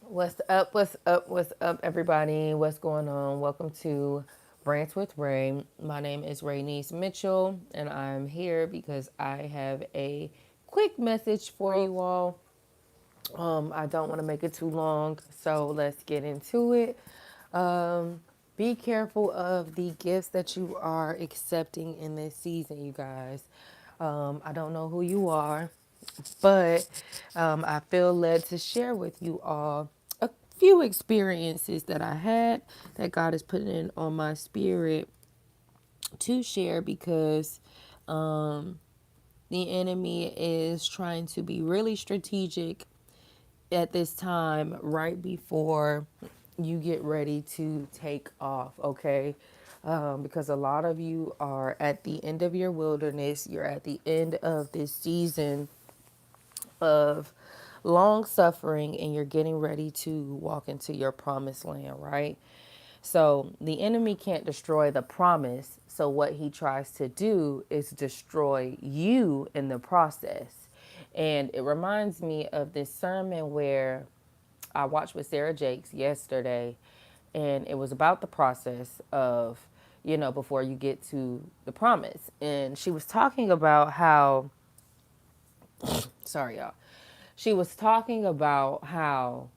What's up? What's up? What's up, everybody? What's going on? Welcome to Rants with Ray. My name is Rayniecemitchell, and I'm here because I have a quick message for you all. I don't want to make it too long, so let's get into it. Be careful of the gifts that you are accepting in this season, you guys. I don't know who you are, but I feel led to share with you all a few experiences that I had that God is putting in on my spirit to share because the enemy is trying to be really strategic at this time right before you get ready to take off, okay? Because a lot of you are at the end of your wilderness, you're at the end of this season of long suffering, and you're getting ready to walk into your promised land, right? So the enemy can't destroy the promise. So what he tries to do is destroy you in the process. And it reminds me of this sermon where I watched with Sarah Jakes yesterday, and it was about the process of, before you get to the promise. And she was talking about how, sorry, y'all. She was talking about how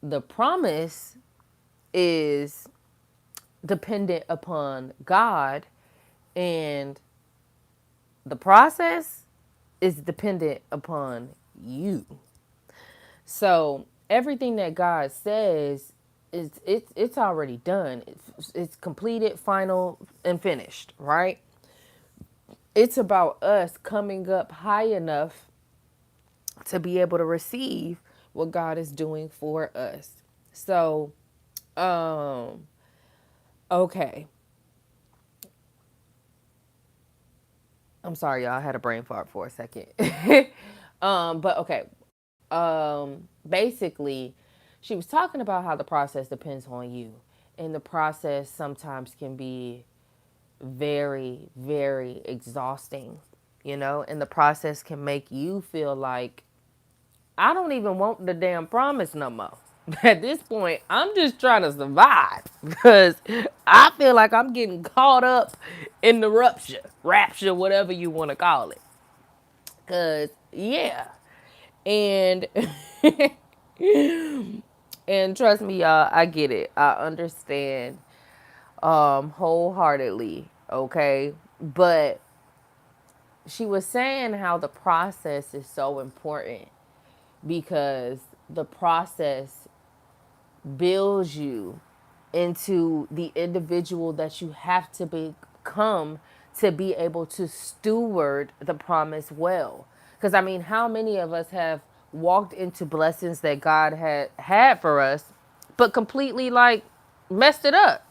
the promise is dependent upon God, and the process is dependent upon you. So everything that God says is it's already done. It's completed, final, and finished, right? It's about us coming up high enough to be able to receive what God is doing for us. So, um, okay. I'm sorry, y'all. I had a brain fart for a second. But okay. Basically, she was talking about how the process depends on you. And the process sometimes can be very, very exhausting, and the process can make you feel like I don't even want the damn promise no more. At this point, I'm just trying to survive because I feel like I'm getting caught up in the rapture, whatever you want to call it. Because, yeah. And, and trust me, y'all, I get it. I understand wholeheartedly, okay? But she was saying how the process is so important because the process builds you into the individual that you have to become to be able to steward the promise well. Because I mean, how many of us have walked into blessings that God had for us, but completely like messed it up,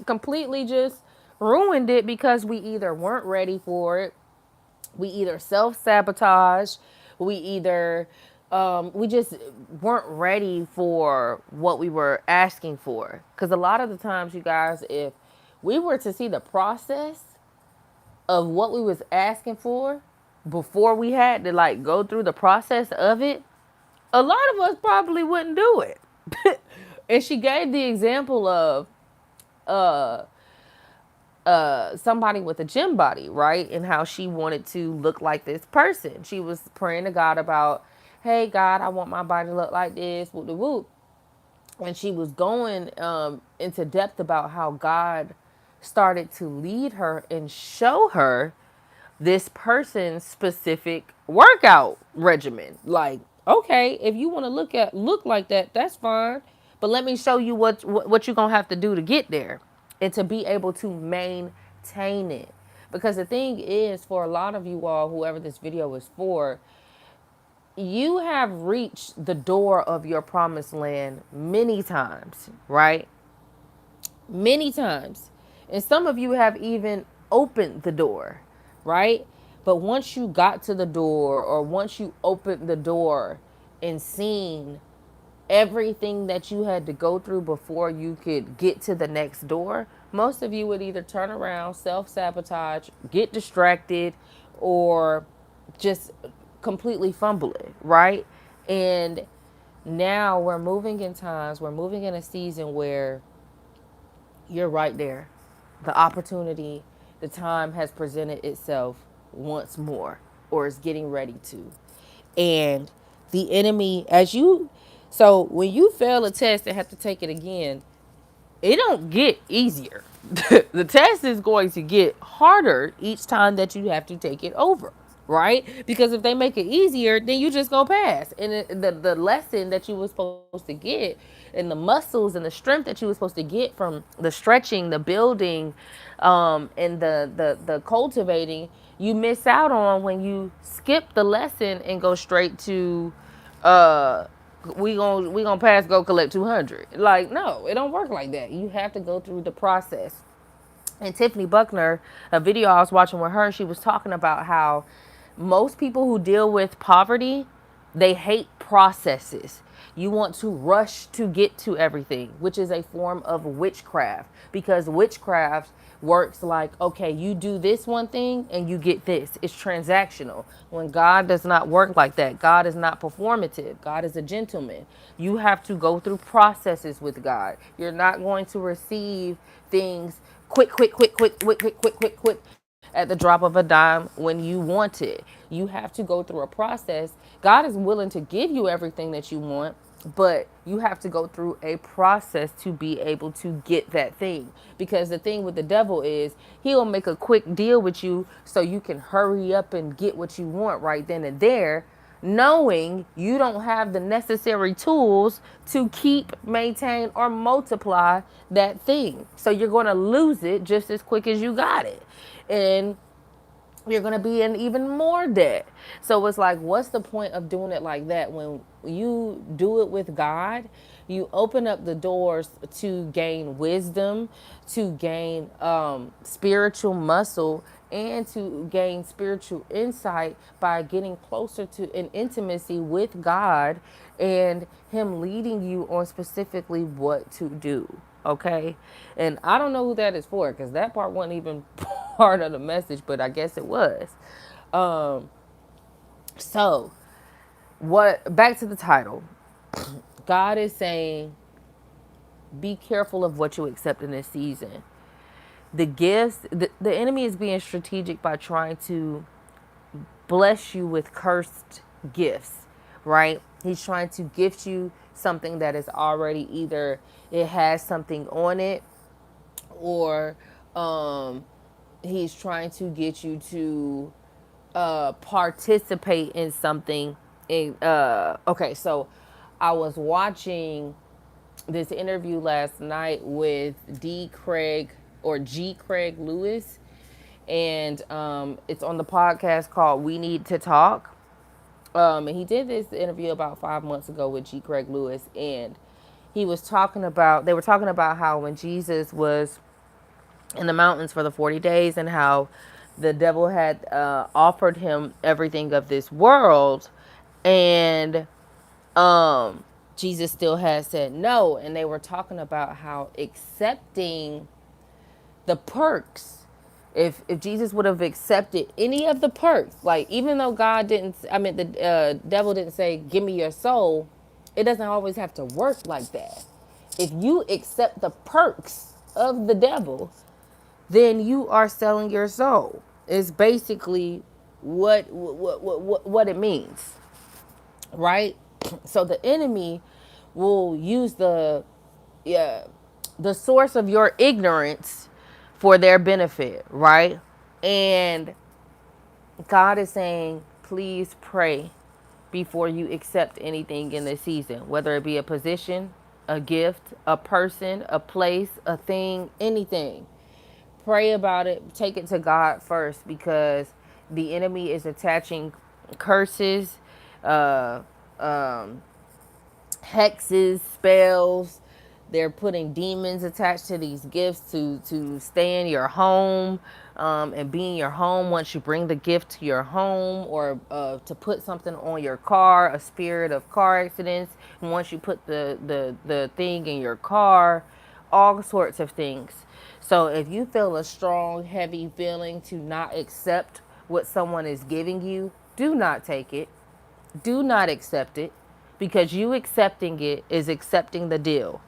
completely just ruined it because we either weren't ready for it, we either self sabotage, we just weren't ready for what we were asking for. Because a lot of the times, you guys, if we were to see the process of what we was asking for before we had to like go through the process of it, a lot of us probably wouldn't do it. And she gave the example of uh somebody with a gym body, right? And how she wanted to look like this person. She was praying to God about, hey God, I want my body to look like this, whoop de whoop. And she was going into depth about how God started to lead her and show her this person's specific workout regimen. Like, okay, if you want to look like that, that's fine. But let me show you what you're gonna have to do to get there and to be able to maintain it. Because the thing is, for a lot of you all, whoever this video is for, you have reached the door of your promised land many times, right? Many times. And some of you have even opened the door, right? But once you got to the door, or once you opened the door and seen everything that you had to go through before you could get to the next door, most of you would either turn around, self sabotage, get distracted, or just completely fumble it, right? And Now we're moving in a season where you're right there. The opportunity, the time has presented itself once more, or is getting ready to. And the enemy, so when you fail a test and have to take it again, it don't get easier. The test is going to get harder each time that you have to take it over, right? Because if they make it easier, then you just go pass. And the lesson that you were supposed to get, and the muscles and the strength that you were supposed to get from the stretching, the building, and the cultivating, you miss out on when you skip the lesson and go straight to uh we gonna pass, go collect 200. Like, no, it don't work like that. You have to go through the process. And Tiffany Buckner, a video I was watching with her, she was talking about how most people who deal with poverty, they hate processes. You want to rush to get to everything, which is a form of witchcraft, because witchcraft works like, okay, you do this one thing and you get this. It's transactional. When God does not work like that, God is not performative. God is a gentleman. You have to go through processes with God. You're not going to receive things quick at the drop of a dime when you want it. You have to go through a process. God is willing to give you everything that you want, but you have to go through a process to be able to get that thing. Because the thing with the devil is he'll make a quick deal with you so you can hurry up and get what you want right then and there, knowing you don't have the necessary tools to keep, maintain, or multiply that thing. So you're going to lose it just as quick as you got it. And you're going to be in even more debt. So it's like, what's the point of doing it like that? When you do it with God, you open up the doors to gain wisdom, to gain spiritual muscle, and to gain spiritual insight by getting closer to an intimacy with God and Him leading you on specifically what to do. Okay. And I don't know who that is for, because that part wasn't even part of the message, but I guess it was. Um, so, back to the title. God is saying, be careful of what you accept in this season. The gifts, the enemy is being strategic by trying to bless you with cursed gifts, right? He's trying to gift you something that is already, either it has something on it, or um, he's trying to get you to participate in something. Okay, so I was watching this interview last night with D. Craig, or G. Craig Lewis, and it's on the podcast called We Need to Talk. And he did this interview about 5 months ago with G. Craig Lewis, and they were talking about how when Jesus was in the mountains for the 40 days, and how the devil had offered him everything of this world, and Jesus still had said no. And they were talking about how accepting the perks, if Jesus would have accepted any of the perks, like, even though God didn't, I mean, the devil didn't say, give me your soul, it doesn't always have to work like that. If you accept the perks of the devil, then you are selling your soul. It's basically what it means, right? So the enemy will use yeah, the source of your ignorance for their benefit, right? And God is saying, please pray before you accept anything in this season, whether it be a position, a gift, a person, a place, a thing, anything. Pray about it. Take it to God first, because the enemy is attaching curses, uh, um, hexes, spells. They're putting demons attached to these gifts to stay in your home, and be in your home once you bring the gift to your home, or to put something on your car, a spirit of car accidents. And once you put the thing in your car, all sorts of things. So if you feel a strong, heavy feeling to not accept what someone is giving you, do not take it. Do not accept it. because you accepting it is accepting the deal.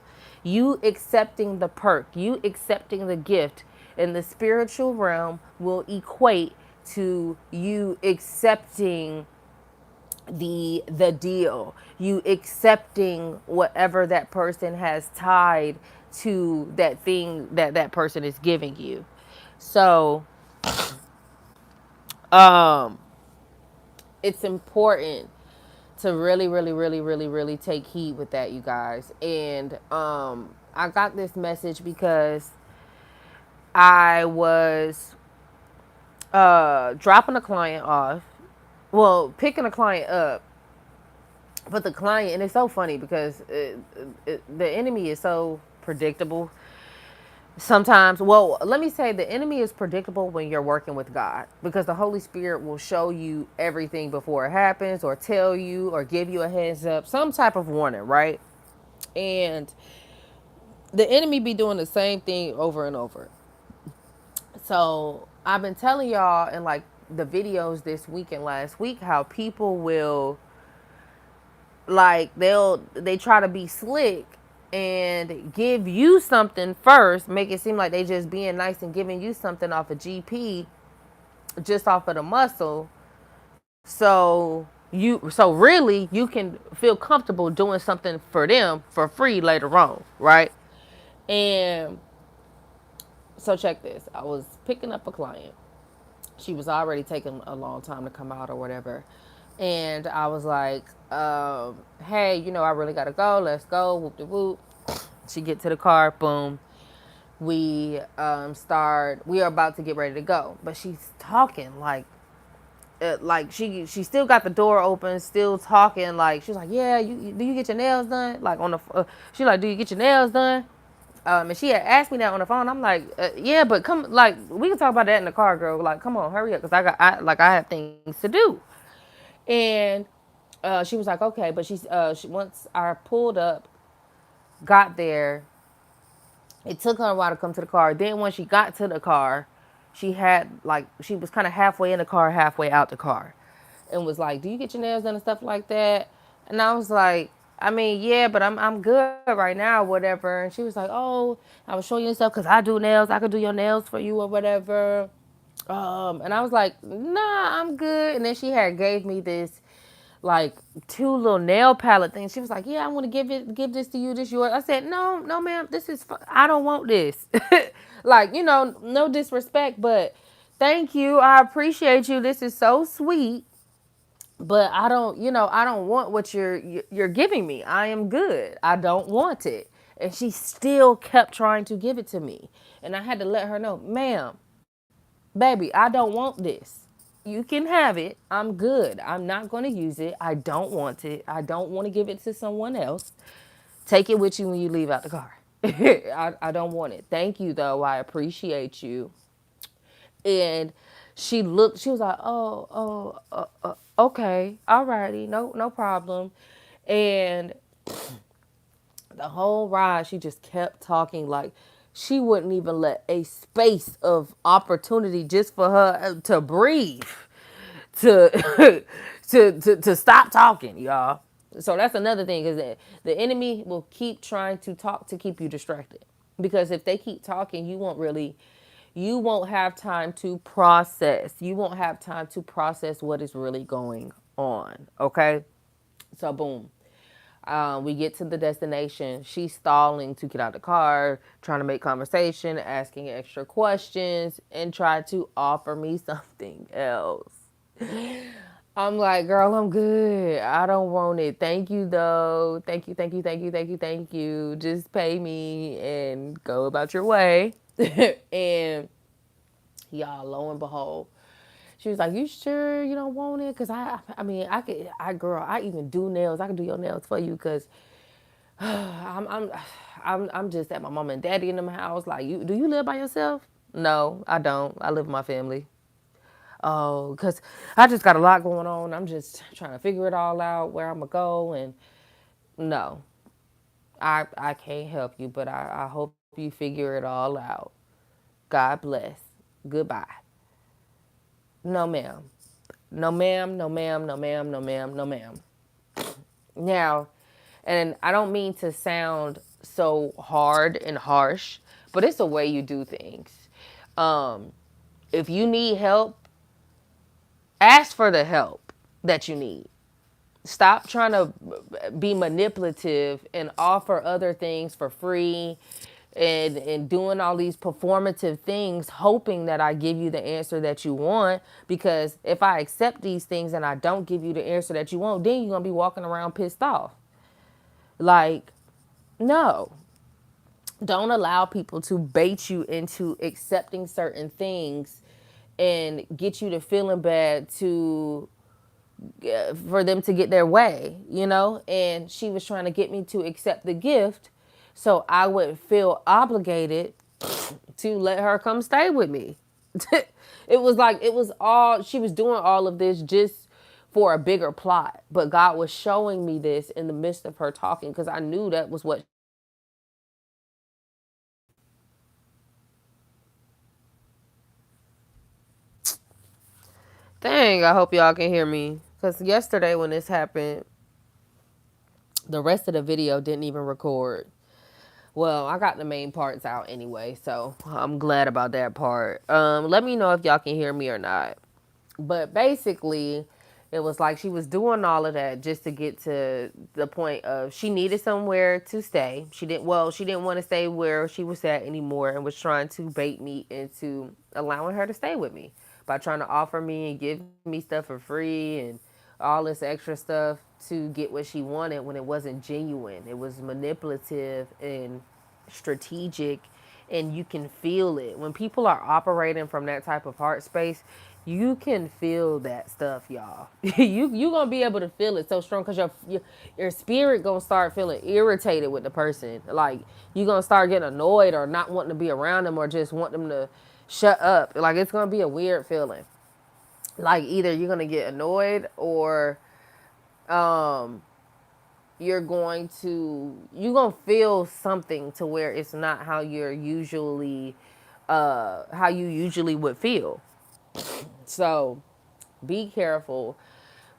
You accepting the perk, you accepting the gift in the spiritual realm will equate to you accepting the deal, you accepting whatever that person has tied to that thing that that person is giving you. So um it's important to really, really, really, really, really take heed with that, you guys. And I got this message because I was dropping a client off, well, picking a client up, but the client, and it's so funny because the enemy is so predictable sometimes. Well, let me say the enemy is predictable when you're working with God, because the Holy Spirit will show you everything before it happens, or tell you, or give you a heads up, some type of warning, right? And the enemy be doing the same thing over and over. So I've been telling y'all in like the videos this week and last week how people will, like, they try to be slick and give you something first, make it seem like they just being nice and giving you something off of GP, just off of the muscle. So really you can feel comfortable doing something for them for free later on, right? And so check this. I was picking up a client. She was already taking a long time to come out or whatever. And I was like, hey, I really gotta go. Let's go. Whoop de whoop. She get to the car, boom. We are about to get ready to go. But she's talking like she still got the door open, still talking, like she's like, yeah, do you get your nails done? Like on the she like, do you get your nails done? And she had asked me that on the phone. I'm like, yeah, but come, like, we can talk about that in the car, girl. Like, come on, hurry up, because I have things to do. And she was like, okay, but once I pulled up, got there, it took her a while to come to the car. Then when she got to the car, she was kind of halfway in the car, halfway out the car, and was like, "Do you get your nails done and stuff like that?" And I was like, "I mean, yeah, but I'm good right now, whatever." And she was like, "Oh, I was showing you stuff because I do nails. I could do your nails for you or whatever." And I was like, "Nah, I'm good." And then she had gave me this like two little nail palette things. She was like, "Yeah, I want to give this to you. This yours." I said, "No, no, ma'am. This is I don't want this." Like, no disrespect, but thank you. I appreciate you. This is so sweet, but I don't want what you're giving me. I am good. I don't want it. And she still kept trying to give it to me. And I had to let her know, "Ma'am, baby, I don't want this. You can have it. I'm good. I'm not going to use it. I don't want it. I don't want to give it to someone else. Take it with you when you leave out the car." I don't want it. Thank you, though. I appreciate you. And she was like, okay, alrighty, no problem. And the whole ride, she just kept talking, like she wouldn't even let a space of opportunity just for her to breathe, to to stop talking, y'all. So that's another thing, is that the enemy will keep trying to talk to keep you distracted, because if they keep talking, you won't have time to process. You won't have time to process what is really going on. Okay, so boom. We get to the destination. She's stalling to get out the car, trying to make conversation, asking extra questions, and try to offer me something else. I'm like, girl, I'm good. I don't want it. Thank you, though. Thank you, thank you, thank you, thank you, thank you. Just pay me and go about your way. And y'all, lo and behold, she was like, "You sure you don't want it? Cause I mean, girl, I even do nails. I can do your nails for you. Cause I'm, I'm, I'm just at my mom and daddy in them house. Like, do you live by yourself? No, I don't. I live with my family. Oh, cause I just got a lot going on. I'm just trying to figure it all out, where I'm gonna go. And no, I can't help you, but I hope you figure it all out. God bless. Goodbye." No, ma'am. No, ma'am. No, ma'am. No, ma'am. No, ma'am. No, ma'am. Now, and I don't mean to sound so hard and harsh, but it's the way you do things. Um, if you need help, ask for the help that you need. Stop trying to be manipulative and offer other things for free and doing all these performative things hoping that I give you the answer that you want, because if I accept these things and I don't give you the answer that you want, then you're going to be walking around pissed off. Like, no. Don't allow people to bait you into accepting certain things and get you to feeling bad to for them to get their way, you know? And she was trying to get me to accept the gift so I would feel obligated to let her come stay with me. It was like, it was all, she was doing all of this just for a bigger plot. But God was showing me this in the midst of her talking, because I knew that was what. Dang, I hope y'all can hear me. Because yesterday when this happened, the rest of the video didn't even record. Well, I got the main parts out anyway, so I'm glad about that part. Let me know if y'all can hear me or not. But basically, it was like she was doing all of that just to get to the point of she needed somewhere to stay. She didn't want to stay where she was at anymore, and was trying to bait me into allowing her to stay with me by trying to offer me and give me stuff for free and all this extra stuff to get what she wanted when it wasn't genuine. It was manipulative and strategic, and you can feel it. When people are operating from that type of heart space, you can feel that stuff, y'all. You gonna be able to feel it so strong, because your spirit gonna start feeling irritated with the person. Like, you gonna start getting annoyed or not wanting to be around them, or just want them to shut up. Like, it's gonna be a weird feeling. Like, either you're gonna get annoyed, or um you're gonna feel something to where it's not how you usually would feel. So be careful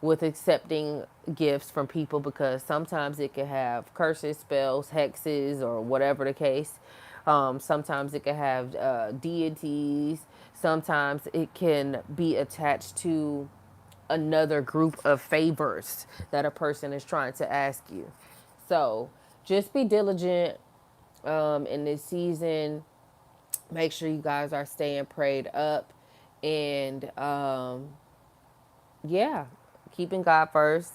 with accepting gifts from people, because sometimes it can have curses, spells, hexes, or whatever the case. Sometimes it can have deities. Sometimes it can be attached to another group of favors that a person is trying to ask you. So just be diligent in this season. Make sure you guys are staying prayed up, and yeah, keeping God first,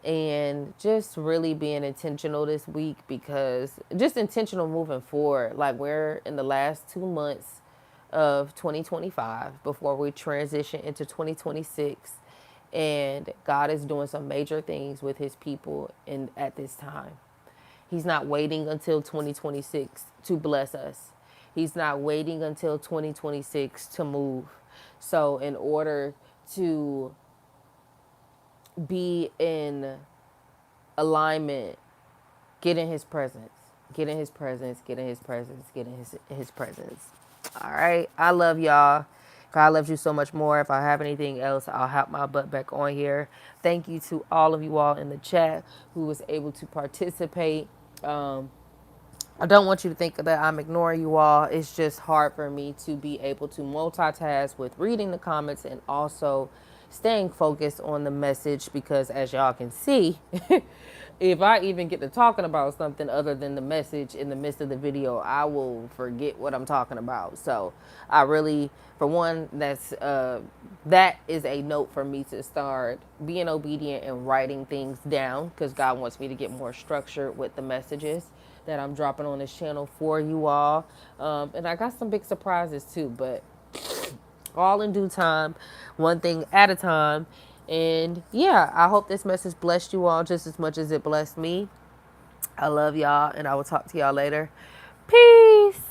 and just really being intentional this week, because just intentional moving forward. Like, we're in the last 2 months of 2025 before we transition into 2026, and God is doing some major things with his people in at this time. He's not waiting until 2026 to bless us. He's not waiting until 2026 to move. So in order to be in alignment, get in his presence. Get in his presence, get in his presence, get in his presence. All right. I love y'all. God loves you so much more. If I have anything else, I'll hop my butt back on here. Thank you to all of you all in the chat who was able to participate. I don't want you to think that I'm ignoring you all. It's just hard for me to be able to multitask with reading the comments and also staying focused on the message, because as y'all can see, if I even get to talking about something other than the message in the midst of the video, I will forget what I'm talking about. So I really, for one, that is a note for me to start being obedient and writing things down, because God wants me to get more structured with the messages that I'm dropping on this channel for you all. And I got some big surprises too, but all in due time, one thing at a time. And yeah, I hope this message blessed you all just as much as it blessed me. I love y'all, and I will talk to y'all later. Peace.